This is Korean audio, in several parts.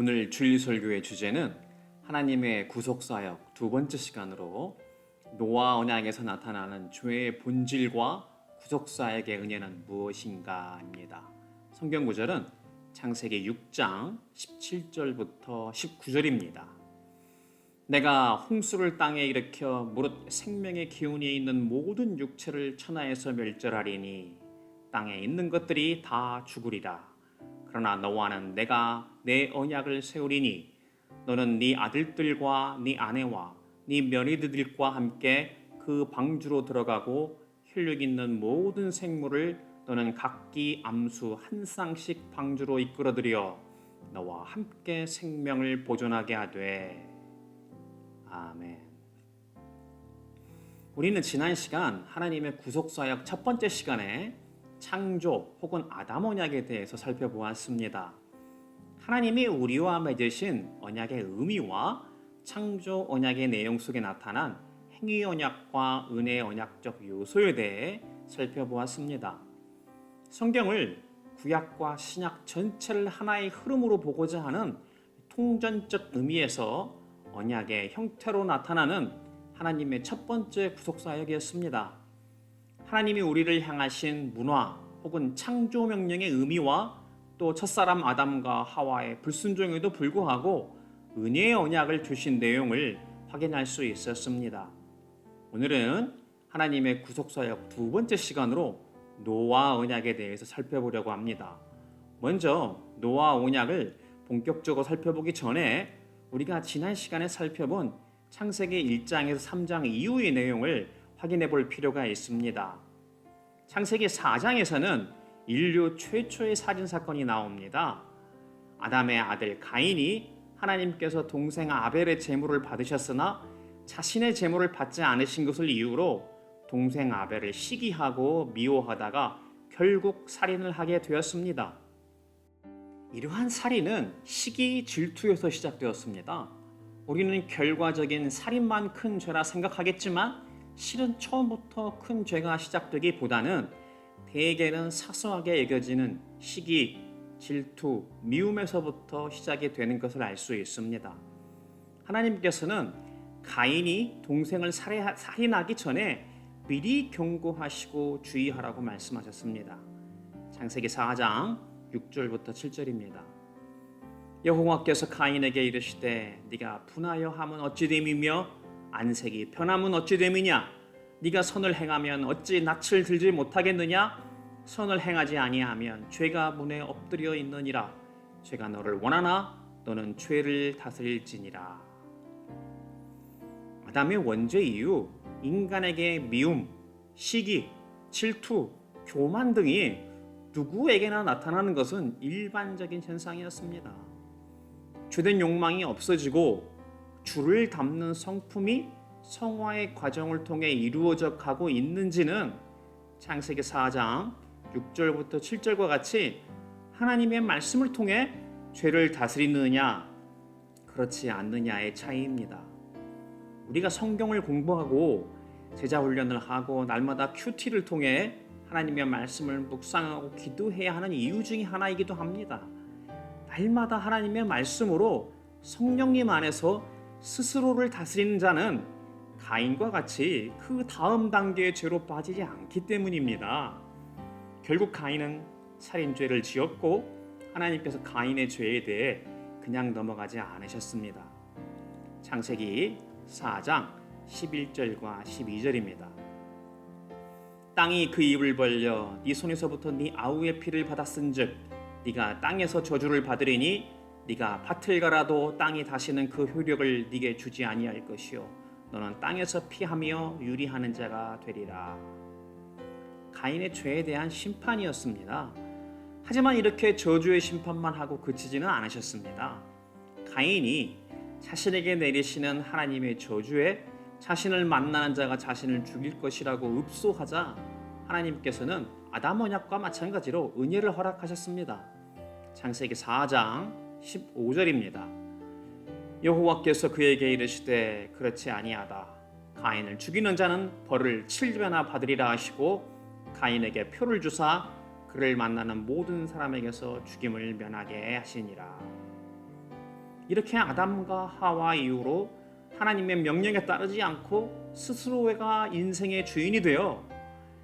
오늘 주일 설교의 주제는 하나님의 구속사역 두 번째 시간으로 노아 언약에서 나타나는 죄의 본질과 구속사역의 은혜는 무엇인가입니다. 성경 구절은 창세기 6장 17절부터 19절입니다. 내가 홍수를 땅에 일으켜 무릇 생명의 기운이 있는 모든 육체를 천하에서 멸절하리니 땅에 있는 것들이 다 죽으리라. 그러나 너와는 내가 내 언약을 세우리니 너는 네 아들들과 네 아내와 네 며느리들과 함께 그 방주로 들어가고 혈육 있는 모든 생물을 너는 각기 암수 한 쌍씩 방주로 이끌어들여 너와 함께 생명을 보존하게 하되. 아멘. 우리는 지난 시간 하나님의 구속사역 첫 번째 시간에 창조 혹은 아담 언약에 대해서 살펴보았습니다. 하나님이 우리와 맺으신 언약의 의미와 창조 언약의 내용 속에 나타난 행위 언약과 은혜 언약적 요소에 대해 살펴보았습니다. 성경을 구약과 신약 전체를 하나의 흐름으로 보고자 하는 통전적 의미에서 언약의 형태로 나타나는 하나님의 첫 번째 구속사역이었습니다. 하나님이 우리를 향하신 문화 혹은 창조 명령의 의미와 또 첫사람 아담과 하와의 불순종에도 불구하고 은혜의 언약을 주신 내용을 확인할 수 있었습니다. 오늘은 하나님의 구속사역 두 번째 시간으로 노아 언약에 대해서 살펴보려고 합니다. 먼저 노아 언약을 본격적으로 살펴보기 전에 우리가 지난 시간에 살펴본 창세기 1장에서 3장 이후의 내용을 확인해 볼 필요가 있습니다. 창세기 4장에서는 인류 최초의 살인사건이 나옵니다. 아담의 아들 가인이 하나님께서 동생 아벨의 제물을 받으셨으나 자신의 제물을 받지 않으신 것을 이유로 동생 아벨을 시기하고 미워하다가 결국 살인을 하게 되었습니다. 이러한 살인은 시기, 질투에서 시작되었습니다. 우리는 결과적인 살인만 큰 죄라 생각하겠지만 실은 처음부터 큰 죄가 시작되기보다는 대개는 사소하게 여겨지는 시기, 질투, 미움에서부터 시작이 되는 것을 알 수 있습니다. 하나님께서는 가인이 동생을 살인하기 전에 미리 경고하시고 주의하라고 말씀하셨습니다. 창세기 4장 6절부터 7절입니다. 여호와께서 가인에게 이르시되 네가 분하여 함은 어찌 됨이며 안색이 변함은 어찌 됨이냐? 네가 선을 행하면 어찌 낯을 들지 못하겠느냐? 선을 행하지 아니하면 죄가 문에 엎드려 있느니라. 죄가 너를 원하나 너는 죄를 다스릴지니라. 아담의 원죄 이후 인간에게 미움, 시기, 질투, 교만 등이 누구에게나 나타나는 것은 일반적인 현상이었습니다. 죄된 욕망이 없어지고 주를 담는 성품이 성화의 과정을 통해 이루어져 가고 있는지는 창세기 4장 6절부터 7절과 같이 하나님의 말씀을 통해 죄를 다스리느냐 그렇지 않느냐의 차이입니다. 우리가 성경을 공부하고 제자 훈련을 하고 날마다 큐티를 통해 하나님의 말씀을 묵상하고 기도해야 하는 이유 중에 하나이기도 합니다. 날마다 하나님의 말씀으로 성령님 안에서 스스로를 다스리는 자는 가인과 같이 그 다음 단계의 죄로 빠지지 않기 때문입니다. 결국 가인은 살인죄를 지었고 하나님께서 가인의 죄에 대해 그냥 넘어가지 않으셨습니다. 창세기 4장 11절과 12절입니다. 땅이 그 입을 벌려 네 손에서부터 네 아우의 피를 받았은즉 네가 땅에서 저주를 받으리니 네가 밭을 갈아도 땅이 다시는 그 효력을 네게 주지 아니할 것이요 너는 땅에서 피하며 유리하는 자가 되리라. 가인의 죄에 대한 심판이었습니다. 하지만 이렇게 저주의 심판만 하고 그치지는 않으셨습니다. 가인이 자신에게 내리시는 하나님의 저주에 자신을 만나는 자가 자신을 죽일 것이라고 읍소하자 하나님께서는 아담 언약과 마찬가지로 은혜를 허락하셨습니다. 창세기 4장 15절입니다. 여호와께서 그에게 이르시되 그렇지 아니하다. 가인을 죽이는 자는 벌을 7배나 받으리라 하시고 가인에게 표를 주사 그를 만나는 모든 사람에게서 죽임을 면하게 하시니라. 이렇게 아담과 하와 이후로 하나님의 명령에 따르지 않고 스스로가 인생의 주인이 되어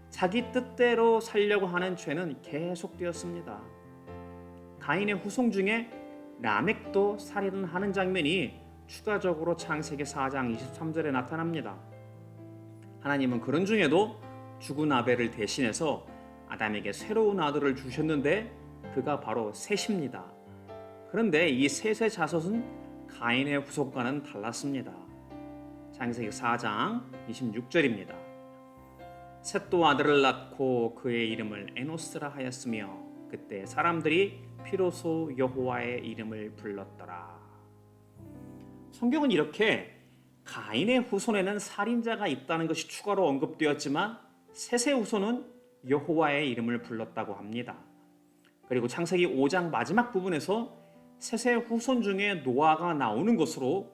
자기 뜻대로 살려고 하는 죄는 계속되었습니다. 가인의 후손 중에 라멕도 살인을 하는 장면이 추가적으로 창세기 4장 23절에 나타납니다. 하나님은 그런 중에도 죽은 아벨을 대신해서 아담에게 새로운 아들을 주셨는데 그가 바로 셋입니다. 그런데 이 셋의 자손은 가인의 후손과는 달랐습니다. 창세기 4장 26절입니다. 셋도 아들을 낳고 그의 이름을 에노스라 하였으며 그때 사람들이 비로소 여호와의 이름을 불렀더라. 성경은 이렇게 가인의 후손에는 살인자가 있다는 것이 추가로 언급되었지만 셋의 후손은 여호와의 이름을 불렀다고 합니다. 그리고 창세기 5장 마지막 부분에서 셋의 후손 중에 노아가 나오는 것으로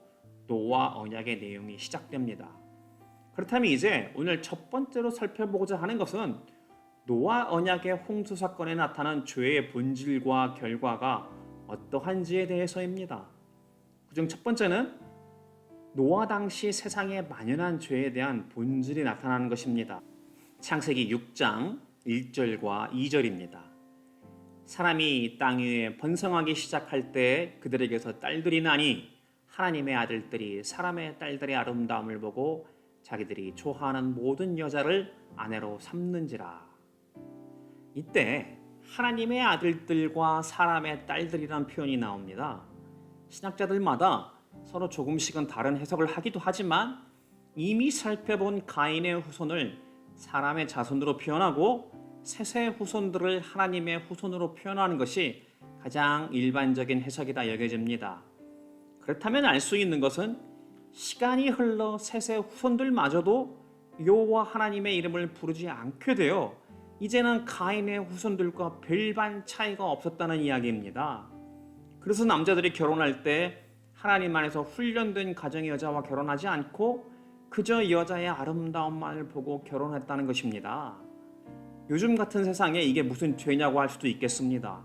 노아 언약의 내용이 시작됩니다. 그렇다면 이제 오늘 첫 번째로 살펴보고자 하는 것은 노아 언약의 홍수 사건에 나타난 죄의 본질과 결과가 어떠한지에 대해서입니다. 그중 첫 번째는 노아 당시 세상에 만연한 죄에 대한 본질이 나타나는 것입니다. 창세기 6장 1절과 2절입니다. 사람이 땅 위에 번성하기 시작할 때 그들에게서 딸들이 나니 하나님의 아들들이 사람의 딸들의 아름다움을 보고 자기들이 좋아하는 모든 여자를 아내로 삼는지라. 이때 하나님의 아들들과 사람의 딸들이란 표현이 나옵니다. 신학자들마다 서로 조금씩은 다른 해석을 하기도 하지만 이미 살펴본 가인의 후손을 사람의 자손으로 표현하고 셋의 후손들을 하나님의 후손으로 표현하는 것이 가장 일반적인 해석이다 여겨집니다. 그렇다면 알 수 있는 것은 시간이 흘러 셋의 후손들마저도 여호와 하나님의 이름을 부르지 않게 되어 이제는 가인의 후손들과 별반 차이가 없었다는 이야기입니다. 그래서 남자들이 결혼할 때 하나님 안에서 훈련된 가정의 여자와 결혼하지 않고 그저 여자의 아름다움만을 보고 결혼했다는 것입니다. 요즘 같은 세상에 이게 무슨 죄냐고 할 수도 있겠습니다.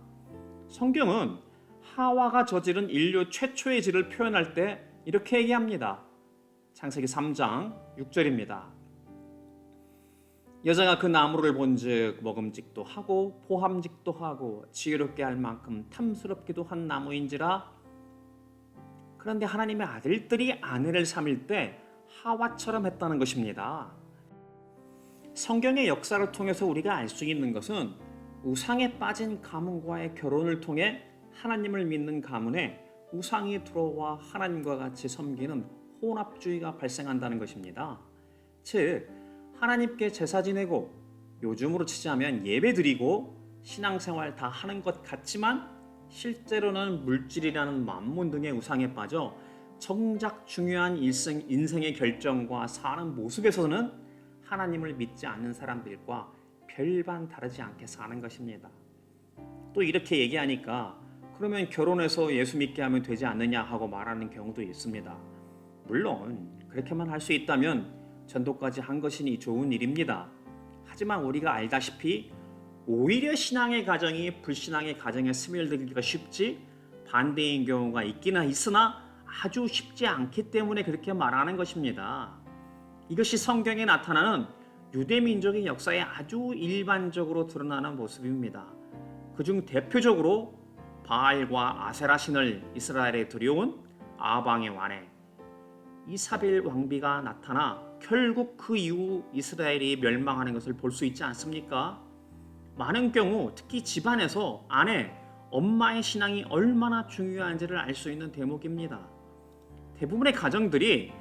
성경은 하와가 저지른 인류 최초의 죄를 표현할 때 이렇게 얘기합니다. 창세기 3장 6절입니다. 여자가 그 나무를 본즉 먹음직도 하고 포함직도 하고 지혜롭게 할 만큼 탐스럽기도 한 나무인지라. 그런데 하나님의 아들들이 아내를 삼을 때 하와처럼 했다는 것입니다. 성경의 역사를 통해서 우리가 알 수 있는 것은 우상에 빠진 가문과의 결혼을 통해 하나님을 믿는 가문에 우상이 들어와 하나님과 같이 섬기는 혼합주의가 발생한다는 것입니다. 즉 하나님께 제사 지내고 요즘으로 치자면 예배 드리고 신앙생활 다 하는 것 같지만 실제로는 물질이라는 만문 등의 우상에 빠져 정작 중요한 인생의 결정과 사는 모습에서는 하나님을 믿지 않는 사람들과 별반 다르지 않게 사는 것입니다. 또 이렇게 얘기하니까 그러면 결혼해서 예수 믿게 하면 되지 않느냐 하고 말하는 경우도 있습니다. 물론 그렇게만 할 수 있다면 전도까지 한 것이니 좋은 일입니다. 하지만 우리가 알다시피 오히려 신앙의 가정이 불신앙의 가정에 스며들기가 쉽지 반대인 경우가 있기는 있으나 아주 쉽지 않기 때문에 그렇게 말하는 것입니다. 이것이 성경에 나타나는 유대민족의 역사에 아주 일반적으로 드러나는 모습입니다. 그중 대표적으로 바알과 아세라 신을 이스라엘에 들여온 아방의 아내 이사벨 왕비가 나타나 결국 그 이후 이스라엘이 멸망하는 것을 볼 수 있지 않습니까? 많은 경우 특히 집안에서 아내, 엄마의 신앙이 얼마나 중요한지를 알 수 있는 대목입니다. 대부분의 가정들이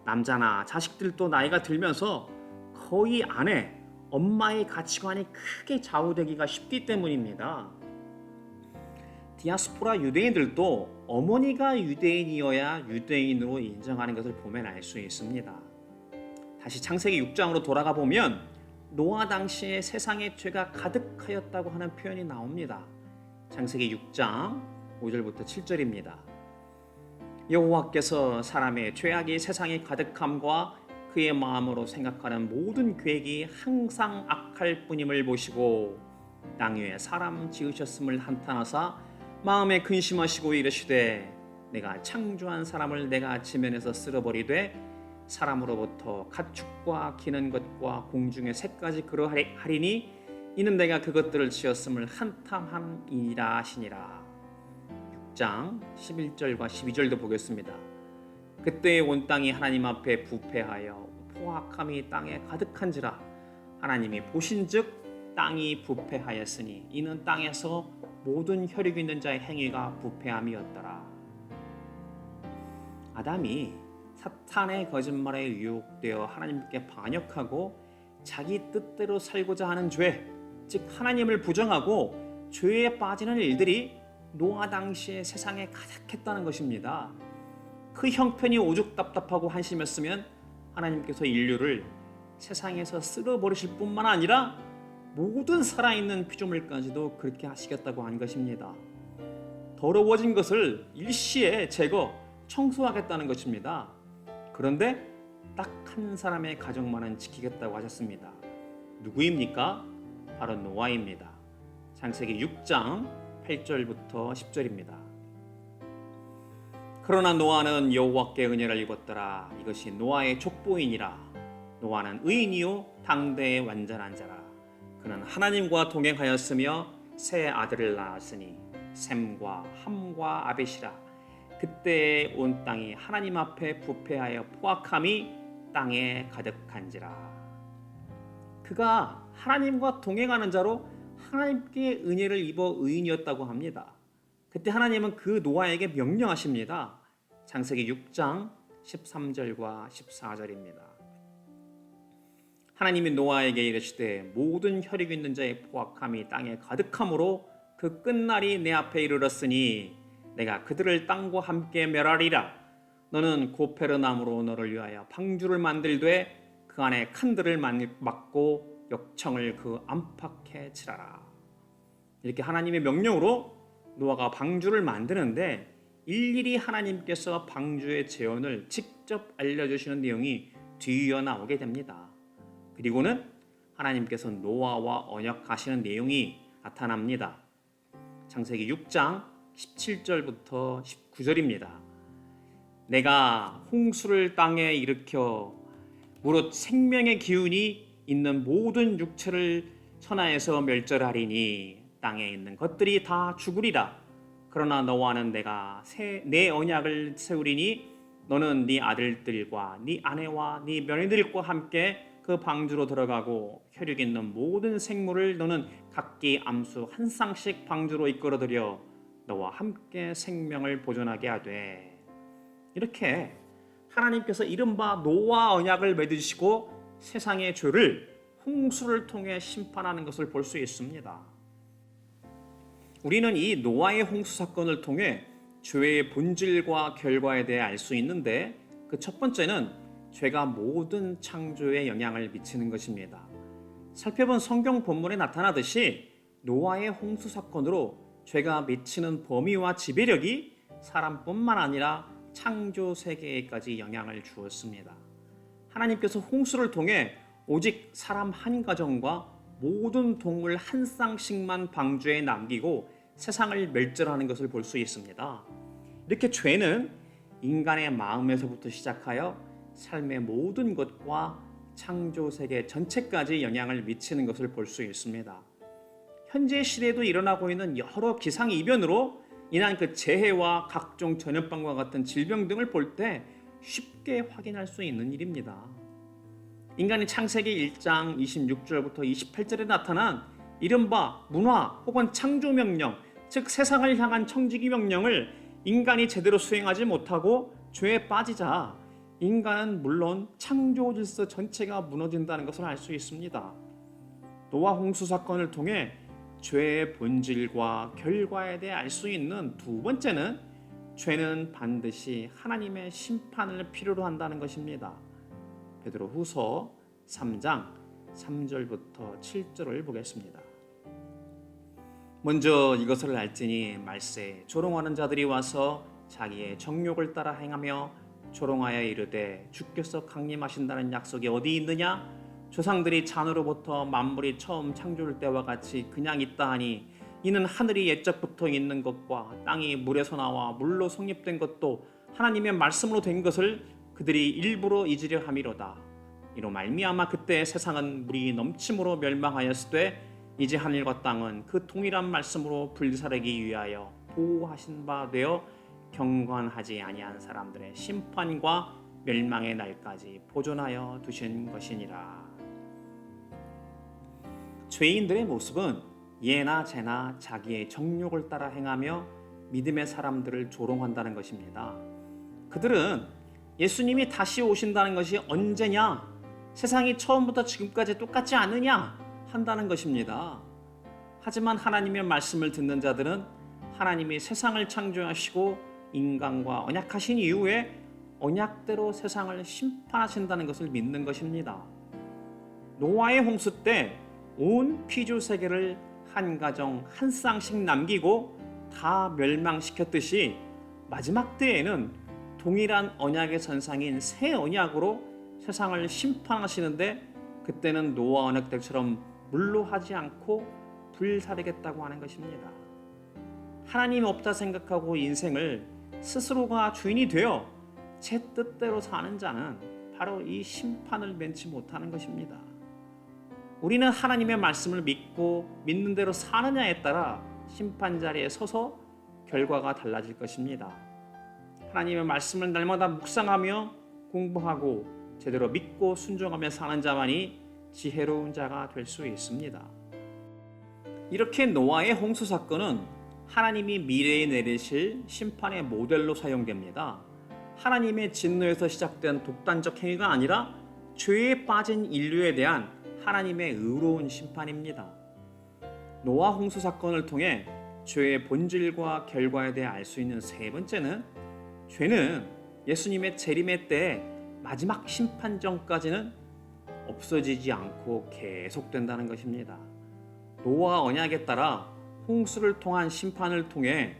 남자나 자식들도 나이가 들면서 거의 아내, 엄마의 가치관이 크게 좌우되기가 쉽기 때문입니다. 디아스포라 유대인들도 어머니가 유대인이어야 유대인으로 인정하는 것을 보면 알 수 있습니다. 다시 창세기 6장으로 돌아가 보면 노아 당시에 세상에 죄가 가득하였다고 하는 표현이 나옵니다. 창세기 6장 5절부터 7절입니다. 여호와께서 사람의 죄악이 세상에 가득함과 그의 마음으로 생각하는 모든 계획이 항상 악할 뿐임을 보시고 땅 위에 사람 지으셨음을 한탄하사 마음에 근심하시고 이르시되 내가 창조한 사람을 내가 지면에서 쓸어버리되 사람으로부터 가축과 기는 것과 공중의 새까지 그러하리니 이는 내가 그것들을 지었음을 한탐함이니라 하시니라. 6장 11절과 12절도 보겠습니다. 그때 온 땅이 하나님 앞에 부패하여 포악함이 땅에 가득한지라. 하나님이 보신즉 땅이 부패하였으니 이는 땅에서 모든 혈육 있는 자의 행위가 부패함이었더라. 아담이 사탄의 거짓말에 유혹되어 하나님께 반역하고 자기 뜻대로 살고자 하는 죄, 즉 하나님을 부정하고 죄에 빠지는 일들이 노아 당시의 세상에 가득했다는 것입니다. 그 형편이 오죽 답답하고 한심했으면 하나님께서 인류를 세상에서 쓸어버리실 뿐만 아니라 모든 살아있는 피조물까지도 그렇게 하시겠다고 한 것입니다. 더러워진 것을 일시에 제거, 청소하겠다는 것입니다. 그런데 딱 한 사람의 가족만은 지키겠다고 하셨습니다. 누구입니까? 바로 노아입니다. 창세기 6장 8절부터 10절입니다. 그러나 노아는 여호와께 은혜를 입었더라. 이것이 노아의 족보이니라. 노아는 의인이요 당대의 완전한 자라. 그는 하나님과 동행하였으며 세 아들을 낳았으니 셈과 함과 아벳이라. 그때 온 땅이 하나님 앞에 부패하여 포악함이 땅에 가득한지라. 그가 하나님과 동행하는 자로 하나님께 은혜를 입어 의인이었다고 합니다. 그때 하나님은 그 노아에게 명령하십니다. 창세기 6장 13절과 14절입니다. 하나님이 노아에게 이르시되 모든 혈육 있는 자의 포악함이 땅에 가득함으로 그 끝날이 내 앞에 이르렀으니 내가 그들을 땅과 함께 멸하리라. 너는 고페르 나무로 너를 위하여 방주를 만들되 그 안에 칸들을 막고 역청을 그 안팎에 칠하라. 이렇게 하나님의 명령으로 노아가 방주를 만드는데 일일이 하나님께서 방주의 재원을 직접 알려주시는 내용이 뒤이어 나오게 됩니다. 그리고는 하나님께서 노아와 언약하시는 내용이 나타납니다. 창세기 6장 17절부터 19절입니다. 내가 홍수를 땅에 일으켜 무릇 생명의 기운이 있는 모든 육체를 천하에서 멸절하리니 땅에 있는 것들이 다 죽으리라. 그러나 너와는 내가 내 언약을 세우리니 너는 네 아들들과 네 아내와 네 며느리들과 함께 그 방주로 들어가고 혈육 있는 모든 생물을 너는 각기 암수 한 쌍씩 방주로 이끌어들여 너와 함께 생명을 보존하게 하되. 이렇게 하나님께서 이른바 노아 언약을 맺으시고 세상의 죄를 홍수를 통해 심판하는 것을 볼 수 있습니다. 우리는 이 노아의 홍수 사건을 통해 죄의 본질과 결과에 대해 알 수 있는데 그 첫 번째는 죄가 모든 창조에 영향을 미치는 것입니다. 살펴본 성경 본문에 나타나듯이 노아의 홍수 사건으로 죄가 미치는 범위와 지배력이 사람뿐만 아니라 창조 세계에까지 영향을 주었습니다. 하나님께서 홍수를 통해 오직 사람 한 가정과 모든 동물 한 쌍씩만 방주에 남기고 세상을 멸절하는 것을 볼 수 있습니다. 이렇게 죄는 인간의 마음에서부터 시작하여 삶의 모든 것과 창조 세계 전체까지 영향을 미치는 것을 볼 수 있습니다. 현재 시대에도 일어나고 있는 여러 기상이변으로 인한 그 재해와 각종 전염병과 같은 질병 등을 볼 때 쉽게 확인할 수 있는 일입니다. 인간이 창세기 1장 26절부터 28절에 나타난 이른바 문화 혹은 창조 명령, 즉 세상을 향한 청지기 명령을 인간이 제대로 수행하지 못하고 죄에 빠지자 인간은 물론 창조 질서 전체가 무너진다는 것을 알 수 있습니다. 노아 홍수 사건을 통해 죄의 본질과 결과에 대해 알 수 있는 두 번째는 죄는 반드시 하나님의 심판을 필요로 한다는 것입니다. 베드로후서 3장 3절부터 7절을 보겠습니다. 먼저 이것을 알지니 말세 조롱하는 자들이 와서 자기의 정욕을 따라 행하며 조롱하여 이르되 주께서 강림하신다는 약속이 어디 있느냐? 조상들이 잔으로부터 만물이 처음 창조될 때와 같이 그냥 있다 하니 이는 하늘이 옛적부터 있는 것과 땅이 물에서 나와 물로 성립된 것도 하나님의 말씀으로 된 것을 그들이 일부러 잊으려 함이로다. 이로 말미암아 그때 세상은 물이 넘침으로 멸망하였으되 이제 하늘과 땅은 그 동일한 말씀으로 불사르기 위하여 보호하신 바 되어 경건하지 아니한 사람들의 심판과 멸망의 날까지 보존하여 두신 것이니라. 죄인들의 모습은 예나 재나 자기의 정욕을 따라 행하며 믿음의 사람들을 조롱한다는 것입니다. 그들은 예수님이 다시 오신다는 것이 언제냐? 세상이 처음부터 지금까지 똑같지 않느냐? 한다는 것입니다. 하지만 하나님의 말씀을 듣는 자들은 하나님이 세상을 창조하시고 인간과 언약하신 이후에 언약대로 세상을 심판하신다는 것을 믿는 것입니다. 노아의 홍수 때 온 피조 세계를 한 가정 한 쌍씩 남기고 다 멸망시켰듯이 마지막 때에는 동일한 언약의 선상인 새 언약으로 세상을 심판하시는데 그때는 노아 언약 때처럼 물로 하지 않고 불사르겠다고 하는 것입니다. 하나님 없다 생각하고 인생을 스스로가 주인이 되어 제 뜻대로 사는 자는 바로 이 심판을 면치 못하는 것입니다. 우리는 하나님의 말씀을 믿고 믿는 대로 사느냐에 따라 심판 자리에 서서 결과가 달라질 것입니다. 하나님의 말씀을 날마다 묵상하며 공부하고 제대로 믿고 순종하며 사는 자만이 지혜로운 자가 될 수 있습니다. 이렇게 노아의 홍수 사건은 하나님이 미래에 내리실 심판의 모델로 사용됩니다. 하나님의 진노에서 시작된 독단적 행위가 아니라 죄에 빠진 인류에 대한 하나님의 의로운 심판입니다. 노아 홍수 사건을 통해 죄의 본질과 결과에 대해 알 수 있는 세 번째는 죄는 예수님의 재림의 때에 마지막 심판 전까지는 없어지지 않고 계속된다는 것입니다. 노아 언약에 따라 홍수를 통한 심판을 통해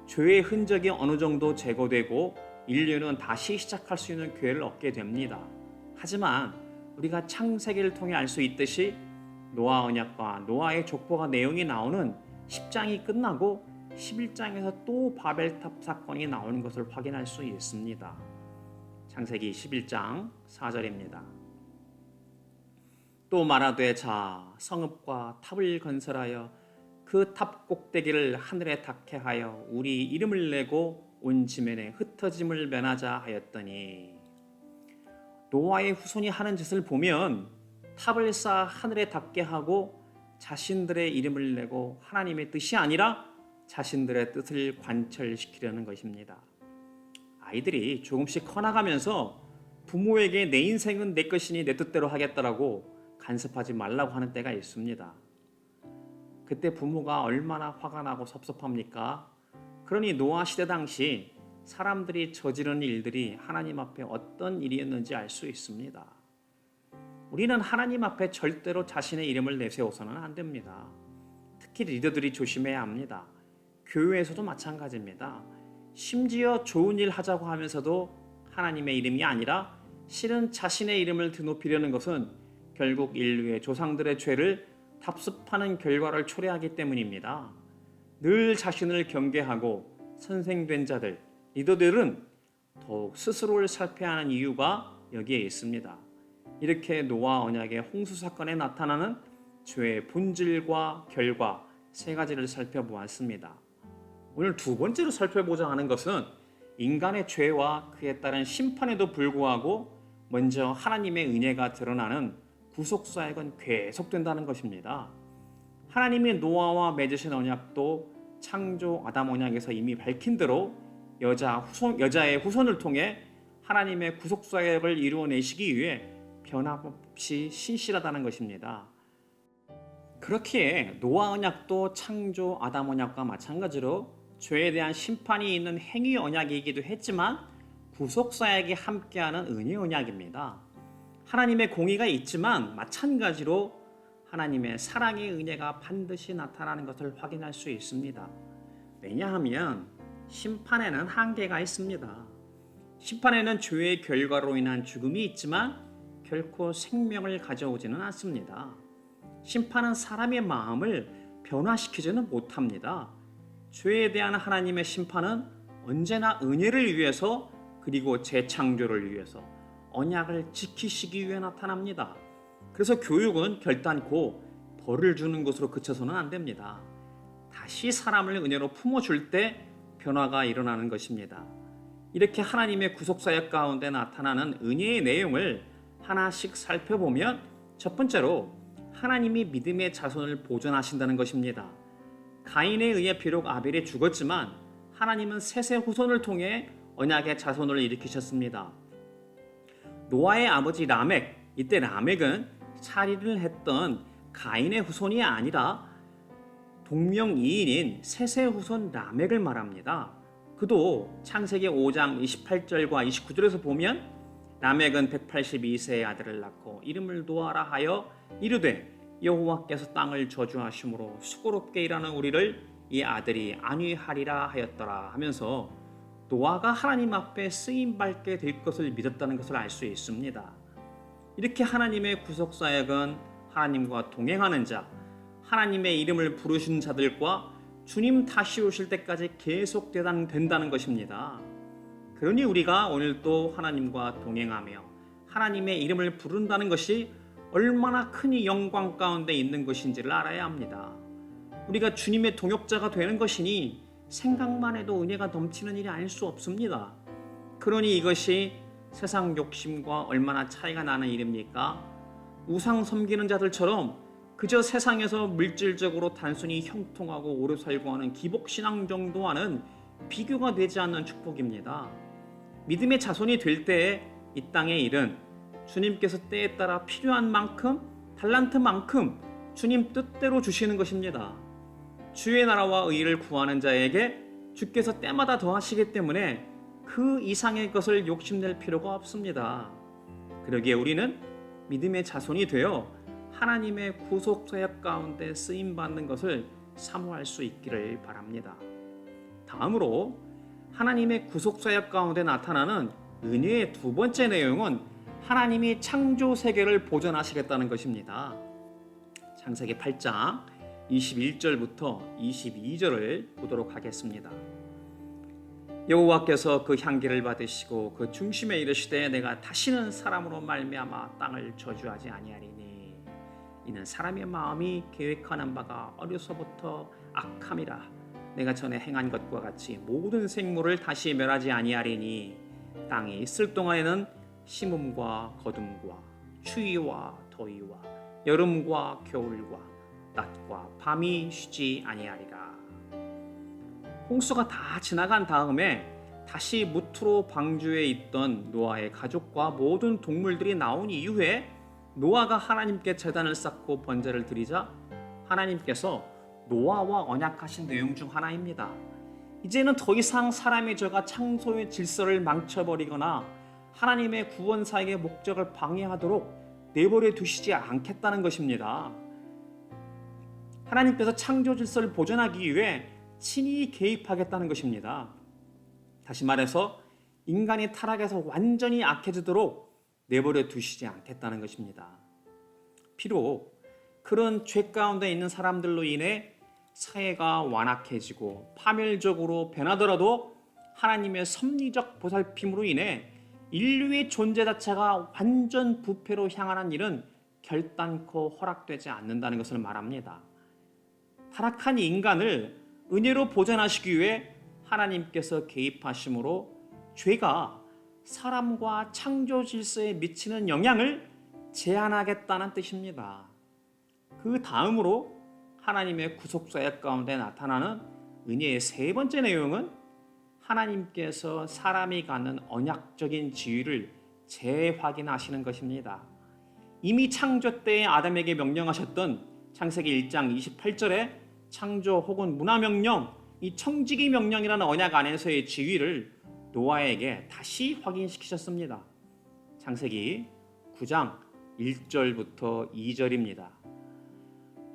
죄의 흔적이 어느 정도 제거되고 인류는 다시 시작할 수 있는 기회를 얻게 됩니다. 하지만 우리가 창세기를 통해 알 수 있듯이 노아 언약과 노아의 족보가 내용이 나오는 10장이 끝나고 11장에서 또 바벨탑 사건이 나오는 것을 확인할 수 있습니다. 창세기 11장 4절입니다. 또 말하되 자 성읍과 탑을 건설하여 그 탑 꼭대기를 하늘에 닿게 하여 우리 이름을 내고 온 지면에 흩어짐을 면하자 하였더니 노아의 후손이 하는 짓을 보면 탑을 쌓아 하늘에 닿게 하고 자신들의 이름을 내고 하나님의 뜻이 아니라 자신들의 뜻을 관철시키려는 것입니다. 아이들이 조금씩 커나가면서 부모에게 내 인생은 내 것이니 내 뜻대로 하겠다라고 간섭하지 말라고 하는 때가 있습니다. 그때 부모가 얼마나 화가 나고 섭섭합니까? 그러니 노아 시대 당시 사람들이 저지른 일들이 하나님 앞에 어떤 일이었는지 알 수 있습니다. 우리는 하나님 앞에 절대로 자신의 이름을 내세워서는 안 됩니다. 특히 리더들이 조심해야 합니다. 교회에서도 마찬가지입니다. 심지어 좋은 일 하자고 하면서도 하나님의 이름이 아니라 실은 자신의 이름을 드높이려는 것은 결국 인류의 조상들의 죄를 답습하는 결과를 초래하기 때문입니다. 늘 자신을 경계하고 선생된 자들, 리더들은 더욱 스스로를 살펴야 하는 이유가 여기에 있습니다. 이렇게 노아 언약의 홍수 사건에 나타나는 죄의 본질과 결과 세 가지를 살펴보았습니다. 오늘 두 번째로 살펴보자 하는 것은 인간의 죄와 그에 따른 심판에도 불구하고 먼저 하나님의 은혜가 드러나는 구속사역은 계속된다는 것입니다. 하나님이 노아와 맺으신 언약도 창조 아담 언약에서 이미 밝힌 대로 여자의 후손을 통해 하나님의 구속사역을 이루어내시기 위해 변함없이 신실하다는 것입니다. 그렇기에 노아 언약도 창조 아담 언약과 마찬가지로 죄에 대한 심판이 있는 행위 언약이기도 했지만 구속사역이 함께하는 은혜 언약입니다. 하나님의 공의가 있지만 마찬가지로 하나님의 사랑의 은혜가 반드시 나타나는 것을 확인할 수 있습니다. 왜냐하면 심판에는 한계가 있습니다. 심판에는 죄의 결과로 인한 죽음이 있지만 결코 생명을 가져오지는 않습니다. 심판은 사람의 마음을 변화시키지는 못합니다. 죄에 대한 하나님의 심판은 언제나 은혜를 위해서 그리고 재창조를 위해서 언약을 지키시기 위해 나타납니다. 그래서 교육은 결단코 벌을 주는 것으로 그쳐서는 안 됩니다. 다시 사람을 은혜로 품어줄 때 변화가 일어나는 것입니다. 이렇게 하나님의 구속사역 가운데 나타나는 은혜의 내용을 하나씩 살펴보면 첫 번째로 하나님이 믿음의 자손을 보존하신다는 것입니다. 가인에 의해 비록 아벨이 죽었지만 하나님은 셋의 후손을 통해 언약의 자손을 일으키셨습니다. 노아의 아버지 라멕, 이때 라멕은 살인을 했던 가인의 후손이 아니라 동명이인인 셋의 후손 라멕을 말합니다. 그도 창세기 5장 28절과 29절에서 보면 라멕은 182세의 아들을 낳고 이름을 노아라 하여 이르되 여호와께서 땅을 저주하심으로 수고롭게 일하는 우리를 이 아들이 안위하리라 하였더라 하면서 노아가 하나님 앞에 쓰임받게 될 것을 믿었다는 것을 알 수 있습니다. 이렇게 하나님의 구속사역은 하나님과 동행하는 자, 하나님의 이름을 부르신 자들과 주님 다시 오실 때까지 계속 된다는 것입니다. 그러니 우리가 오늘 또 하나님과 동행하며 하나님의 이름을 부른다는 것이 얼마나 큰 영광 가운데 있는 것인지를 알아야 합니다. 우리가 주님의 동역자가 되는 것이니 생각만 해도 은혜가 넘치는 일이 아닐 수 없습니다. 그러니 이것이 세상 욕심과 얼마나 차이가 나는 일입니까? 우상 섬기는 자들처럼 그저 세상에서 물질적으로 단순히 형통하고 오래 살고 하는 기복신앙 정도와는 비교가 되지 않는 축복입니다. 믿음의 자손이 될 때에 이 땅의 일은 주님께서 때에 따라 필요한 만큼, 달란트만큼 주님 뜻대로 주시는 것입니다. 주의 나라와 의를 구하는 자에게 주께서 때마다 더하시기 때문에 그 이상의 것을 욕심낼 필요가 없습니다. 그러기에 우리는 믿음의 자손이 되어 하나님의 구속사역 가운데 쓰임받는 것을 사모할 수 있기를 바랍니다. 다음으로 하나님의 구속사역 가운데 나타나는 은혜의 두 번째 내용은 하나님이 창조 세계를 보존하시겠다는 것입니다. 창세기 8장 21절부터 22절을 보도록 하겠습니다. 여호와께서 그 향기를 받으시고 그 중심에 이르시되 내가 다시는 사람으로 말미암아 땅을 저주하지 아니하리니 이는 사람의 마음이 계획하는 바가 어려서부터 악함이라 내가 전에 행한 것과 같이 모든 생물을 다시 멸하지 아니하리니 땅이 있을 동안에는 심음과 거둠과 추위와 더위와 여름과 겨울과 낮과 밤이 쉬지 아니하리라. 홍수가 다 지나간 다음에 다시 무트로 방주에 있던 노아의 가족과 모든 동물들이 나온 이후에 노아가 하나님께 제단을 쌓고 번제를 드리자 하나님께서 노아와 언약하신 내용 중 하나입니다. 이제는 더 이상 사람의 죄가 창조의 질서를 망쳐버리거나 하나님의 구원 사역의 목적을 방해하도록 내버려 두시지 않겠다는 것입니다. 하나님께서 창조 질서를 보존하기 위해 친히 개입하겠다는 것입니다. 다시 말해서 인간이 타락해서 완전히 악해지도록 내버려 두시지 않겠다는 것입니다. 비록 그런 죄 가운데 있는 사람들로 인해 사회가 완악해지고 파멸적으로 변하더라도 하나님의 섭리적 보살핌으로 인해 인류의 존재 자체가 완전 부패로 향하는 일은 결단코 허락되지 않는다는 것을 말합니다. 타락한 인간을 은혜로 보존하시기 위해 하나님께서 개입하심으로 죄가 사람과 창조 질서에 미치는 영향을 제한하겠다는 뜻입니다. 그 다음으로 하나님의 구속사역 가운데 나타나는 은혜의 세 번째 내용은 하나님께서 사람이 갖는 언약적인 지위를 재확인하시는 것입니다. 이미 창조 때에 아담에게 명령하셨던 창세기 1장 28절에 창조 혹은 문화명령, 이 청지기 명령이라는 언약 안에서의 지위를 노아에게 다시 확인시키셨습니다. 창세기 9장 1절부터 2절입니다.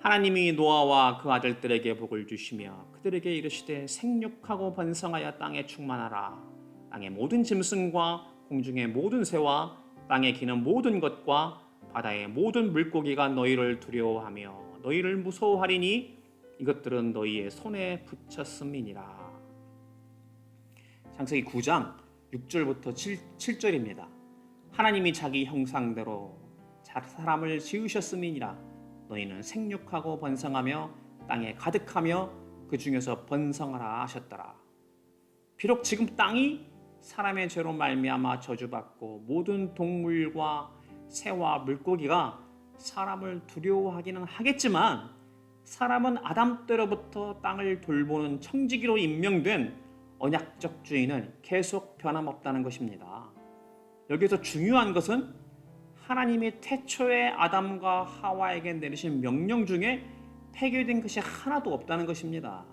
하나님이 노아와 그 아들들에게 복을 주시며 그들에게 이르시되 생육하고 번성하여 땅에 충만하라. 땅의 모든 짐승과 공중의 모든 새와 땅에 기는 모든 것과 바다의 모든 물고기가 너희를 두려워하며 너희를 무서워하리니 이것들은 너희의 손에 붙였음이니라. 창세기 9장 6절부터 7절입니다. 하나님이 자기 형상대로 사람을 지으셨음이니라. 너희는 생육하고 번성하며 땅에 가득하며 그 중에서 번성하라 하셨더라. 비록 지금 땅이 사람의 죄로 말미암아 저주받고 모든 동물과 새와 물고기가 사람을 두려워하기는 하겠지만 사람은 아담 때로부터 땅을 돌보는 청지기로 임명된 언약적 주인은 계속 변함없다는 것입니다. 여기서 중요한 것은 하나님이 태초에 아담과 하와에게 내리신 명령 중에 폐기된 것이 하나도 없다는 것입니다.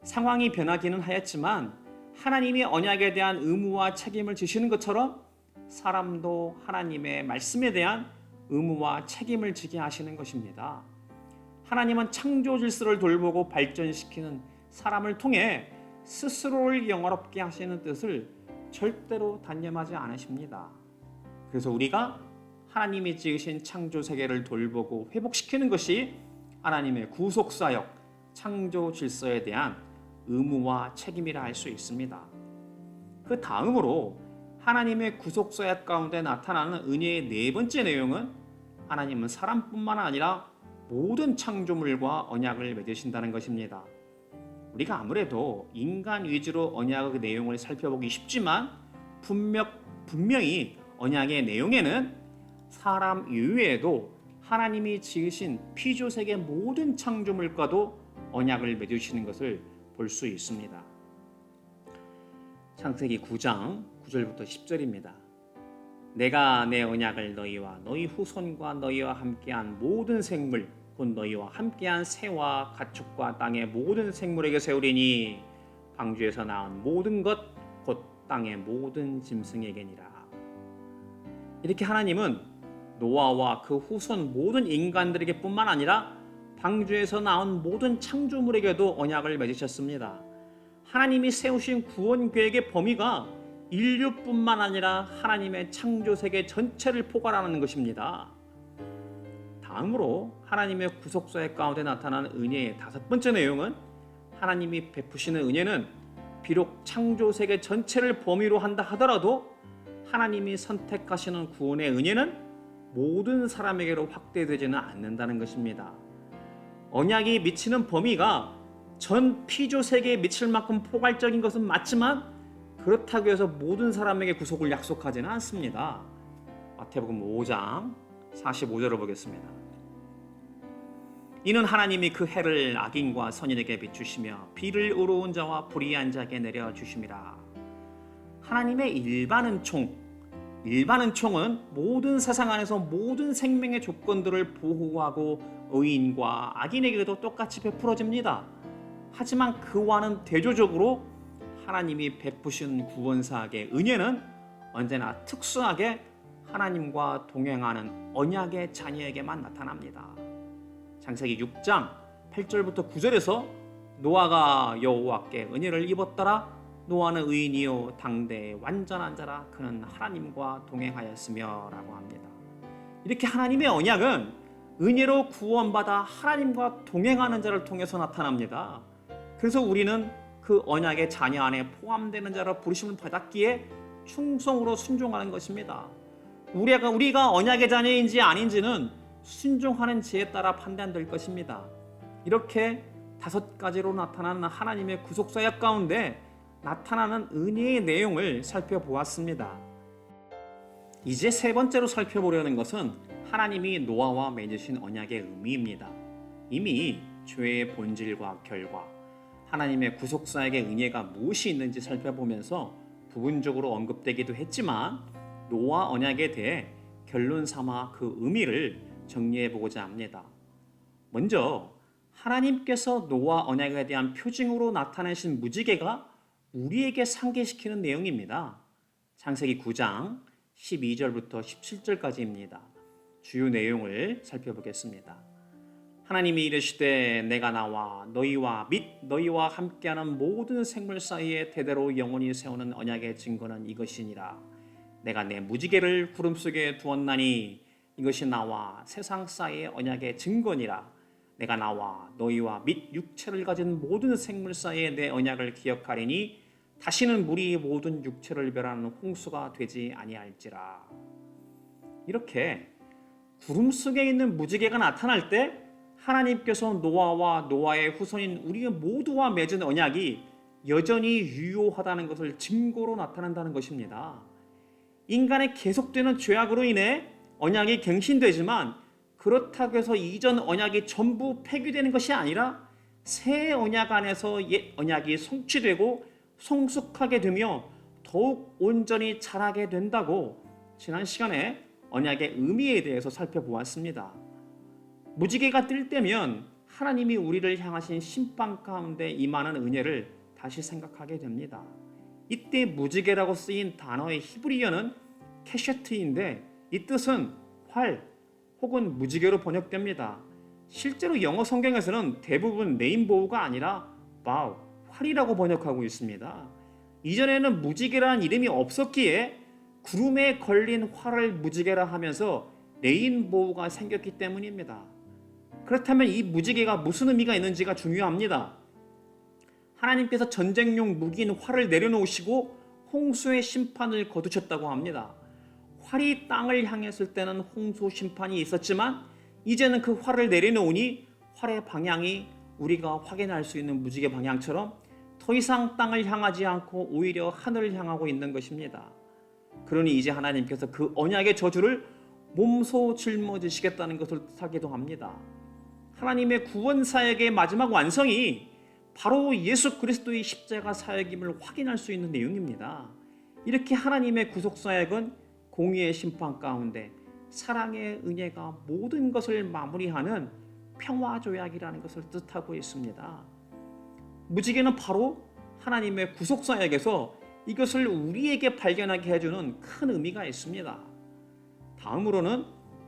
상황이 변하기는 하였지만 하나님이 언약에 대한 의무와 책임을 지시는 것처럼 사람도 하나님의 말씀에 대한 의무와 책임을 지게 하시는 것입니다. 하나님은 창조 질서를 돌보고 발전시키는 사람을 통해 스스로를 영화롭게 하시는 뜻을 절대로 단념하지 않으십니다. 그래서 우리가 하나님이 지으신 창조 세계를 돌보고 회복시키는 것이 하나님의 구속사역, 창조 질서에 대한 의무와 책임이라 할 수 있습니다. 그 다음으로 하나님의 구속사역 가운데 나타나는 은혜의 네 번째 내용은 하나님은 사람뿐만 아니라 모든 창조물과 언약을 맺으신다는 것입니다. 우리가 아무래도 인간 위주로 언약의 내용을 살펴보기 쉽지만 분명히 언약의 내용에는 사람 이외에도 하나님이 지으신 피조세계 모든 창조물과도 언약을 맺으시는 것을 볼 수 있습니다. 창세기 9장 9절부터 10절입니다. 내가 내 언약을 너희와 너희 후손과 너희와 함께한 모든 생물 곧 너희와 함께한 새와 가축과 땅의 모든 생물에게 세우리니 방주에서 나온 모든 것 곧 땅의 모든 짐승에게니라. 이렇게 하나님은 노아와 그 후손 모든 인간들에게 뿐만 아니라 방주에서 나온 모든 창조물에게도 언약을 맺으셨습니다. 하나님이 세우신 구원 계획의 범위가 인류뿐만 아니라 하나님의 창조세계 전체를 포괄하는 것입니다. 다음으로 하나님의 구속사역 가운데 나타나는 은혜의 다섯 번째 내용은 하나님이 베푸시는 은혜는 비록 창조세계 전체를 범위로 한다 하더라도 하나님이 선택하시는 구원의 은혜는 모든 사람에게로 확대되지는 않는다는 것입니다. 언약이 미치는 범위가 전 피조세계에 미칠 만큼 포괄적인 것은 맞지만 그렇다고 해서 모든 사람에게 구속을 약속하지는 않습니다. 마태복음 5장 45절을 보겠습니다. 이는 하나님이 그 해를 악인과 선인에게 비추시며 비를 의로운 자와 불의한 자에게 내려주심이라. 하나님의 일반은 총은 모든 세상 안에서 모든 생명의 조건들을 보호하고 의인과 악인에게도 똑같이 베풀어집니다. 하지만 그와는 대조적으로 하나님이 베푸신 구원사학의 은혜는 언제나 특수하게 하나님과 동행하는 언약의 자녀에게만 나타납니다. 창세기 6장 8절부터 9절에서 노아가 여호와께 은혜를 입었더라. 노아는 의인이요 당대의 완전한 자라. 그는 하나님과 동행하였으며 라고 합니다. 이렇게 하나님의 언약은 은혜로 구원받아 하나님과 동행하는 자를 통해서 나타납니다. 그래서 우리는 그 언약의 자녀 안에 포함되는 자로 부르심을 받았기에 충성으로 순종하는 것입니다. 우리가 언약의 자녀인지 아닌지는 순종하는 지에 따라 판단될 것입니다. 이렇게 다섯 가지로 나타나는 하나님의 구속사역 가운데 나타나는 은혜의 내용을 살펴보았습니다. 이제 세 번째로 살펴보려는 것은 하나님이 노아와 맺으신 언약의 의미입니다. 이미 죄의 본질과 결과, 하나님의 구속사역의 은혜가 무엇이 있는지 살펴보면서 부분적으로 언급되기도 했지만 노아 언약에 대해 결론 삼아 그 의미를 정리해보고자 합니다. 먼저 하나님께서 노아 언약에 대한 표징으로 나타내신 무지개가 우리에게 상기시키는 내용입니다. 창세기 9장 12절부터 17절까지입니다. 주요 내용을 살펴보겠습니다. 하나님이 이르시되 내가 나와 너희와 및 너희와 함께하는 모든 생물 사이에 대대로 영원히 세우는 언약의 증거는 이것이니라. 내가 내 무지개를 구름 속에 두었나니 이것이 나와 세상 사이의 언약의 증거니라. 내가 나와 너희와 및 육체를 가진 모든 생물 사이에 내 언약을 기억하리니 다시는 물이 모든 육체를 멸하는 홍수가 되지 아니할지라. 이렇게 구름 속에 있는 무지개가 나타날 때 하나님께서 노아와 노아의 후손인 우리 모두와 맺은 언약이 여전히 유효하다는 것을 증거로 나타낸다는 것입니다. 인간의 계속되는 죄악으로 인해 언약이 갱신되지만 그렇다고 해서 이전 언약이 전부 폐기되는 것이 아니라 새 언약 안에서 옛 언약이 성취되고 성숙하게 되며 더욱 온전히 자라게 된다고 지난 시간에 언약의 의미에 대해서 살펴보았습니다. 무지개가 뜰 때면 하나님이 우리를 향하신 심판 가운데 임하는 은혜를 다시 생각하게 됩니다. 이때 무지개라고 쓰인 단어의 히브리어는 캐셰트인데 이 뜻은 활 혹은 무지개로 번역됩니다. 실제로 영어 성경에서는 대부분 레인보우가 아니라 바우, 활이라고 번역하고 있습니다. 이전에는 무지개라는 이름이 없었기에 구름에 걸린 활을 무지개라 하면서 레인보우가 생겼기 때문입니다. 그렇다면 이 무지개가 무슨 의미가 있는지가 중요합니다. 하나님께서 전쟁용 무기인 활을 내려놓으시고 홍수의 심판을 거두셨다고 합니다. 활이 땅을 향했을 때는 홍수 심판이 있었지만 이제는 그 활을 내려놓으니 활의 방향이 우리가 확인할 수 있는 무지개 방향처럼 더 이상 땅을 향하지 않고 오히려 하늘을 향하고 있는 것입니다. 그러니 이제 하나님께서 그 언약의 저주를 몸소 짊어지시겠다는 것을 뜻하기도 합니다. 하나님의 구원 사역의 마지막 완성이 바로 예수 그리스도의 십자가 사역임을 확인할 수 있는 내용입니다. 이렇게 하나님의 구속 사역은 공의의 심판 가운데 사랑의 은혜가 모든 것을 마무리하는 평화 조약이라는 것을 뜻하고 있습니다. 무지개는 바로 하나님의 구속 사역에서 이것을 우리에게 발견하게 해주는 큰 의미가 있습니다. 다음으로는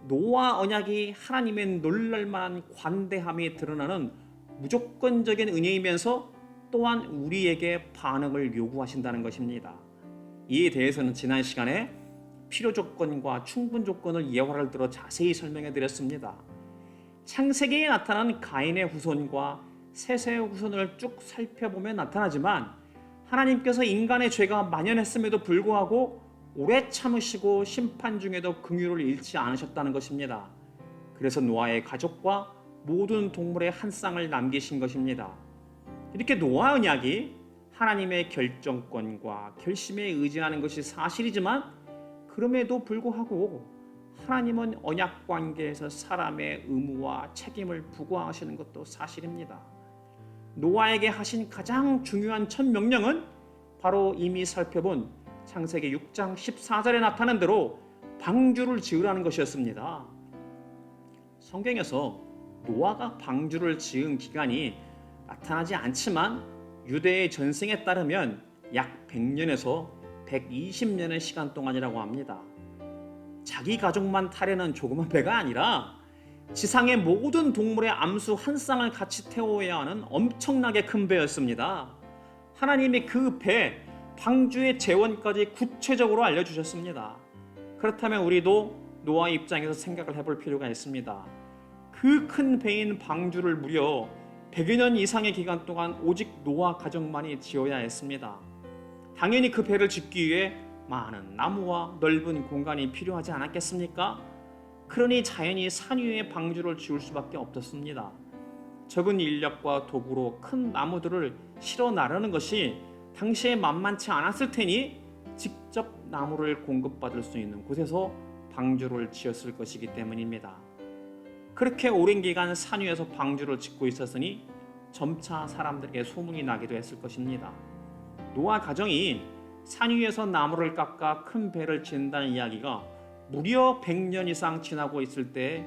노아 언약이 하나님의 놀랄만한 관대함이 드러나는 무조건적인 은혜이면서 또한 우리에게 반응을 요구하신다는 것입니다. 이에 대해서는 지난 시간에 필요 조건과 충분 조건을 예화를 들어 자세히 설명해 드렸습니다. 창세기에 나타난 가인의 후손과 셋의 후손을 쭉 살펴보면 나타나지만 하나님께서 인간의 죄가 만연했음에도 불구하고 오래 참으시고 심판 중에도 긍휼을 잃지 않으셨다는 것입니다. 그래서 노아의 가족과 모든 동물의 한 쌍을 남기신 것입니다. 이렇게 노아 언약이 하나님의 결정권과 결심에 의지하는 것이 사실이지만 그럼에도 불구하고 하나님은 언약 관계에서 사람의 의무와 책임을 부과하시는 것도 사실입니다. 노아에게 하신 가장 중요한 첫 명령은 바로 이미 살펴본 창세기 6장 14절에 나타난 대로 방주를 지으라는 것이었습니다. 성경에서 노아가 방주를 지은 기간이 나타나지 않지만 유대의 전승에 따르면 약 100년에서 120년의 시간 동안이라고 합니다. 자기 가족만 타려는 조그만 배가 아니라 지상의 모든 동물의 암수 한 쌍을 같이 태워야 하는 엄청나게 큰 배였습니다. 하나님이 그 배, 방주의 재원까지 구체적으로 알려주셨습니다. 그렇다면 우리도 노아 입장에서 생각을 해볼 필요가 있습니다. 그 큰 배인 방주를 무려 100여 년 이상의 기간 동안 오직 노아 가족만이 지어야 했습니다. 당연히 그 배를 짓기 위해 많은 나무와 넓은 공간이 필요하지 않았겠습니까? 그러니 자연히 산 위에 방주를 지을 수밖에 없었습니다. 적은 인력과 도구로 큰 나무들을 실어 나르는 것이 당시에 만만치 않았을 테니 직접 나무를 공급받을 수 있는 곳에서 방주를 지었을 것이기 때문입니다. 그렇게 오랜 기간 산 위에서 방주를 짓고 있었으니 점차 사람들에게 소문이 나기도 했을 것입니다. 노아 가정이 산 위에서 나무를 깎아 큰 배를 짓는다는 이야기가 무려 100년 이상 지나고 있을 때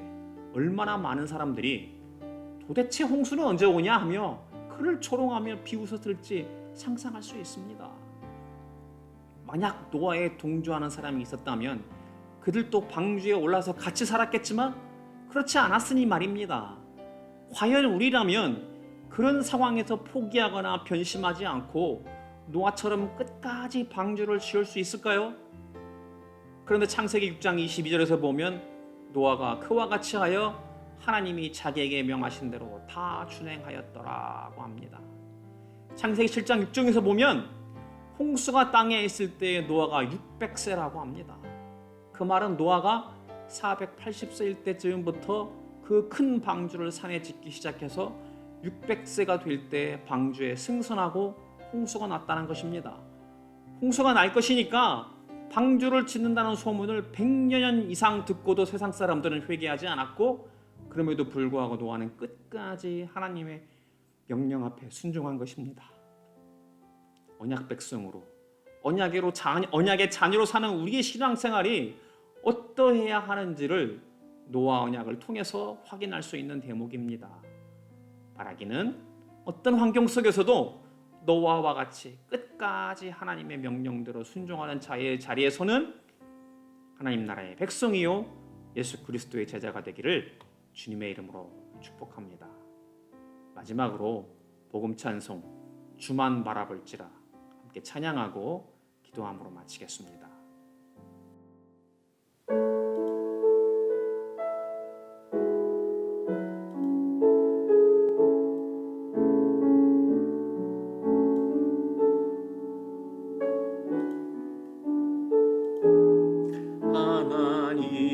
얼마나 많은 사람들이 도대체 홍수는 언제 오냐 하며 그를 조롱하며 비웃었을지 상상할 수 있습니다. 만약 노아에 동조하는 사람이 있었다면 그들도 방주에 올라서 같이 살았겠지만 그렇지 않았으니 말입니다. 과연 우리라면 그런 상황에서 포기하거나 변심하지 않고 노아처럼 끝까지 방주를 지을 수 있을까요? 그런데 창세기 6장 22절에서 보면 노아가 그와 같이 하여 하나님이 자기에게 명하신 대로 다 준행하였더라고 합니다. 창세기 7장 6절에서 보면 홍수가 땅에 있을 때 노아가 600세라고 합니다. 그 말은 노아가 480세일 때쯤부터 그 큰 방주를 산에 짓기 시작해서 600세가 될 때 방주에 승선하고 홍수가 났다는 것입니다. 홍수가 날 것이니까 방주를 짓는다는 소문을 100여 년 이상 듣고도 세상 사람들은 회개하지 않았고, 그럼에도 불구하고 노아는 끝까지 하나님의 명령 앞에 순종한 것입니다. 언약 백성으로, 언약의 자녀로 사는 우리의 신앙생활이 어떠해야 하는지를 노아 언약을 통해서 확인할 수 있는 대목입니다. 바라기는 어떤 환경 속에서도 노아와 같이 끝까지 하나님의 명령대로 순종하는 자리에서는 하나님 나라의 백성이요 예수 그리스도의 제자가 되기를 주님의 이름으로 축복합니다. 마지막으로 복음 찬송 주만 바라볼지라 함께 찬양하고 기도함으로 마치겠습니다.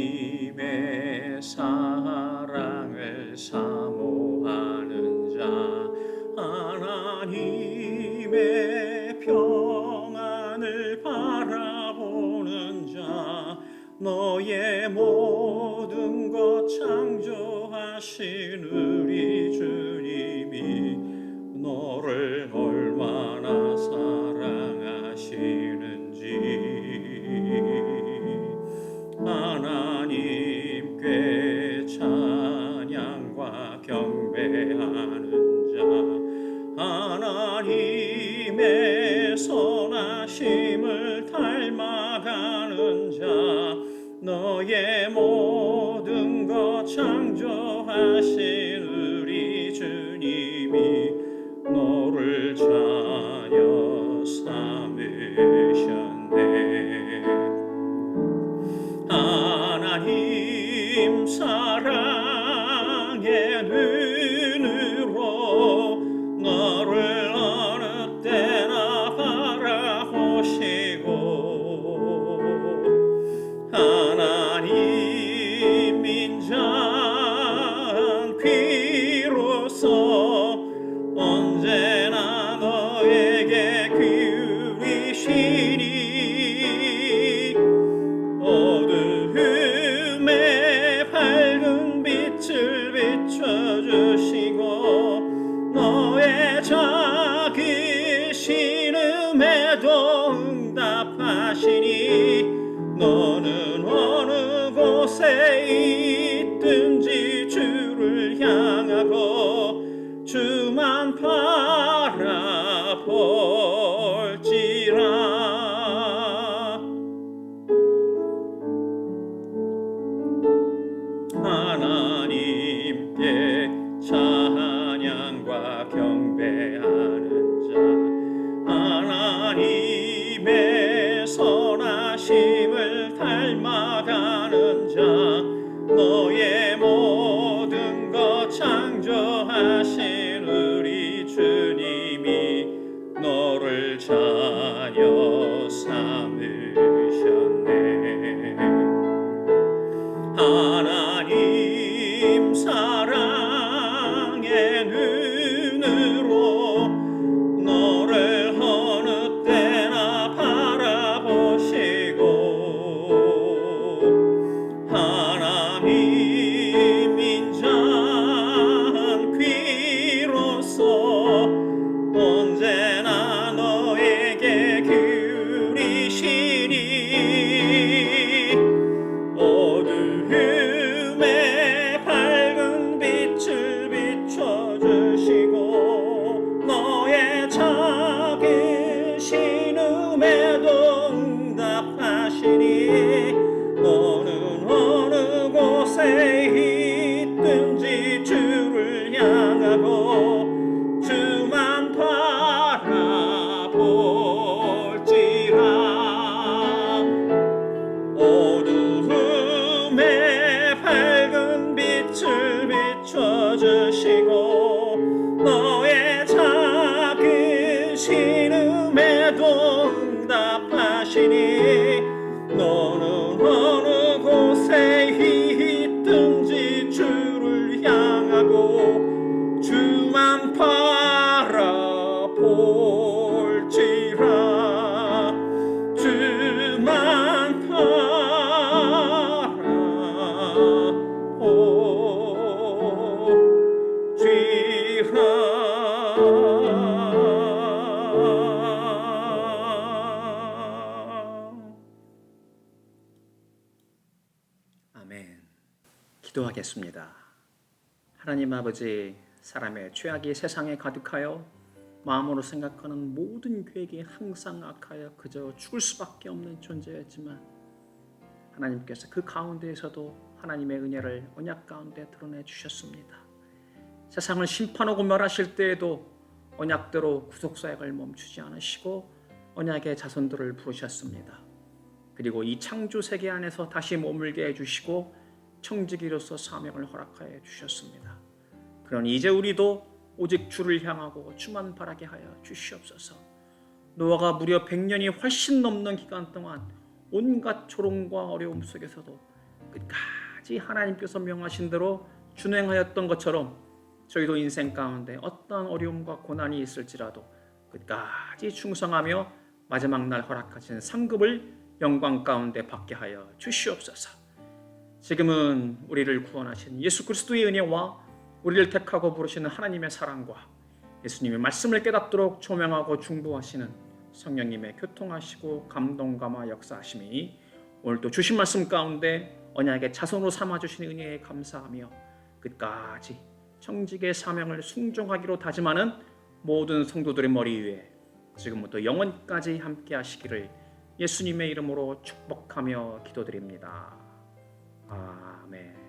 하나님의 사랑을 사모하는 자, 하나님의 평안을 바라보는 자, 너의 모든 것 창조하신 우리 주님이 너를 얼마나 사랑하시는지 하나님께 찬양과 경배하는 자, 하나님의 선하심을 닮아가는 자, 너의 모든 것 창조하신 우리 주님이 너를 자녀 삼으셨네. 하나님 사랑의 눈으로 너를 어느 때나 바라보시고 하나님 인자한 귀로서 언제나 너에게 기울이시니 어두움에 밝은 빛을 비춰주시고 너의 작은 신음에도 응답하시니 너는 어느 곳에 있든지 주를 향하고 주만 바라볼지라. 하나님께 찬양과 경배하는 자, 하나님의 선하심을 닮아가는 자, 너의 모든 것 창조하신 우리 주님이 너를 자녀 삼으셨네. 하나님 사랑의 눈으로 너를 어느 때나 바라보시고 하나님 인자한 귀로서 언제나 너에게 기울이시니 어두운 아멘. 기도하겠습니다. 하나님 아버지, 사람의 죄악이 세상에 가득하여 마음으로 생각하는 모든 계획이 항상 악하여 그저 죽을 수밖에 없는 존재였지만 하나님께서 그 가운데에서도 하나님의 은혜를 언약 가운데 드러내 주셨습니다. 세상을 심판하고 멸하실 때에도 언약대로 구속사역을 멈추지 않으시고 언약의 자손들을 부르셨습니다. 그리고 이 창조 세계 안에서 다시 머물게 해주시고 청지기로서 사명을 허락하여 주셨습니다. 그러니 이제 우리도 오직 주를 향하고 주만 바라게 하여 주시옵소서. 노아가 무려 100년이 훨씬 넘는 기간 동안 온갖 조롱과 어려움 속에서도 끝까지 하나님께서 명하신 대로 준행하였던 것처럼 저희도 인생 가운데 어떠한 어려움과 고난이 있을지라도 끝까지 충성하며 마지막 날 허락하신 상급을 영광 가운데 받게 하여 주시옵소서. 지금은 우리를 구원하신 예수 그리스도의 은혜와 우리를 택하고 부르시는 하나님의 사랑과 예수님의 말씀을 깨닫도록 조명하고 중보하시는 성령님의 교통하시고 감동감화 역사하심이 오늘도 주신 말씀 가운데 언약의 자손으로 삼아주신 은혜에 감사하며 끝까지 청직의 사명을 순종하기로 다짐하는 모든 성도들의 머리 위에 지금부터 영원까지 함께 하시기를 예수님의 이름으로 축복하며 기도드립니다. 아멘.